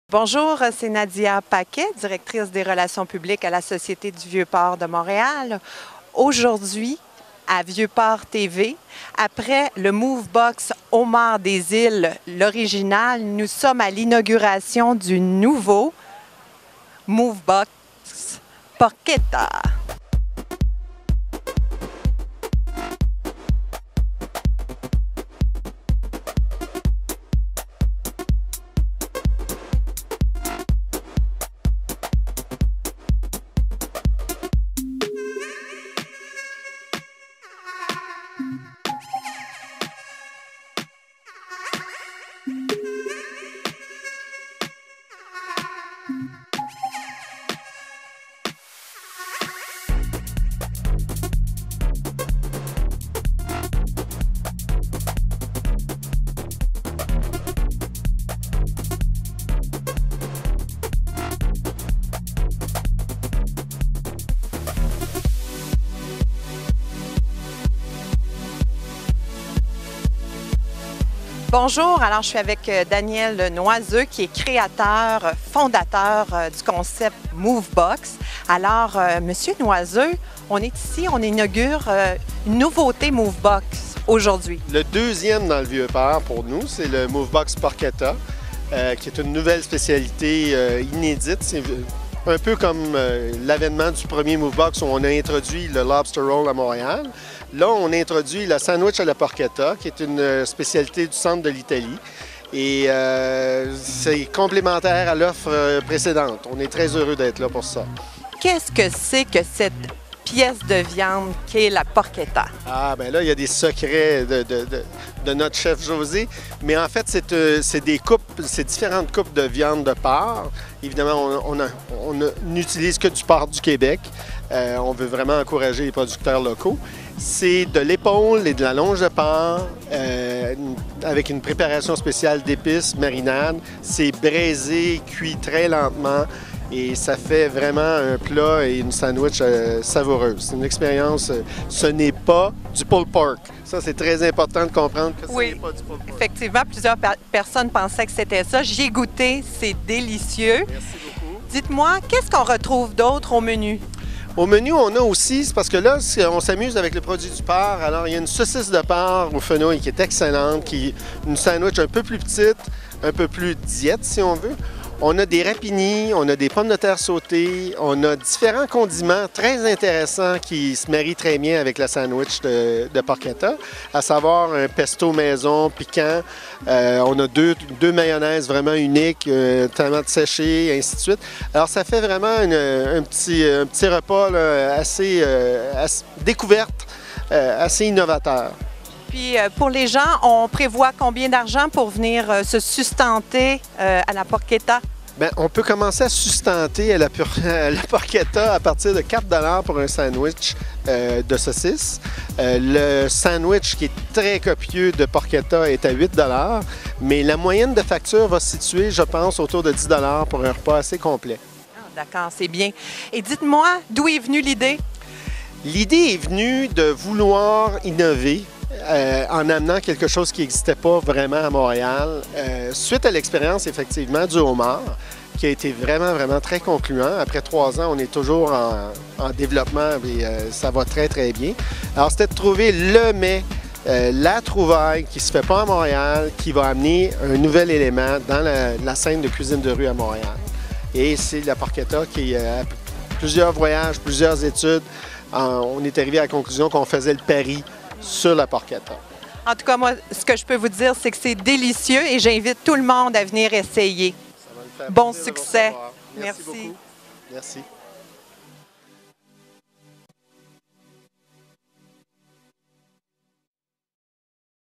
Bonjour, c'est Nadia Paquet, directrice des relations publiques à la Société du Vieux-Port de Montréal. Aujourd'hui, à Vieux-Port TV, après le Movebox Homard des Îles, l'original, nous sommes à l'inauguration du nouveau Movebox Porchetta. Bonjour, alors je suis avec Daniel Noiseux qui est créateur, fondateur du concept Movebox. Alors, Monsieur Noiseux, on est ici, on inaugure une nouveauté Movebox aujourd'hui. Le deuxième dans le Vieux-Port pour nous, c'est le Movebox Porchetta, qui est une nouvelle spécialité inédite. C'est un peu comme l'avènement du premier Movebox où on a introduit le Lobster Roll à Montréal. Là, on a introduit le sandwich à la porchetta, qui est une spécialité du centre de l'Italie. Et c'est complémentaire à l'offre précédente. On est très heureux d'être là pour ça. Qu'est-ce que c'est que cette pièce de viande qu'est la porchetta? Ah, bien là, il y a des secrets de notre chef José. Mais en fait, c'est des coupes, c'est différentes coupes de viande de porc. Évidemment, on n'utilise que du porc du Québec. On veut vraiment encourager les producteurs locaux. C'est de l'épaule et de la longe de porc avec une préparation spéciale d'épices, marinade. C'est braisé, cuit très lentement et ça fait vraiment un plat et une sandwich savoureuse. C'est une expérience, ce n'est pas du pulled pork. Ça, c'est très important de comprendre que ce n'est pas du pulled pork. Effectivement, plusieurs personnes pensaient que c'était ça. J'y ai goûté, c'est délicieux. Merci beaucoup. Dites-moi, qu'est-ce qu'on retrouve d'autre au menu? Au menu, on a aussi, c'est parce que là, on s'amuse avec le produit du porc. Alors, il y a une saucisse de porc au fenouil qui est excellente, qui est une sandwich un peu plus petite, un peu plus diète, si on veut. On a des rapinis, on a des pommes de terre sautées, on a différents condiments très intéressants qui se marient très bien avec la sandwich de porchetta, à savoir un pesto maison piquant. On a deux mayonnaises vraiment uniques, tomates séchées, et ainsi de suite. Alors, ça fait vraiment un petit repas là, assez découverte, assez innovateur. Puis, pour les gens, on prévoit combien d'argent pour venir se sustenter à la porchetta? Bien, on peut commencer à sustenter à la porchetta à partir de 4 $ pour un sandwich de saucisse. Le sandwich qui est très copieux de porchetta est à 8 $, mais la moyenne de facture va se situer, je pense, autour de 10 $ pour un repas assez complet. Ah, d'accord, c'est bien. Et dites-moi, d'où est venue l'idée? L'idée est venue de vouloir innover. En amenant quelque chose qui n'existait pas vraiment à Montréal, suite à l'expérience effectivement du homard, qui a été vraiment très concluant. Après 3 ans, on est toujours en développement et ça va très bien. Alors, c'était de trouver le mets, la trouvaille qui ne se fait pas à Montréal, qui va amener un nouvel élément dans la scène de cuisine de rue à Montréal. Et c'est la porchetta qui, après plusieurs voyages, plusieurs études, on est arrivé à la conclusion qu'on faisait le pari sur la porchetta. En tout cas, moi, ce que je peux vous dire, c'est que c'est délicieux et j'invite tout le monde à venir essayer. Ça va me faire bon plaisir de succès. vous recevoir. Merci beaucoup. Merci. Merci.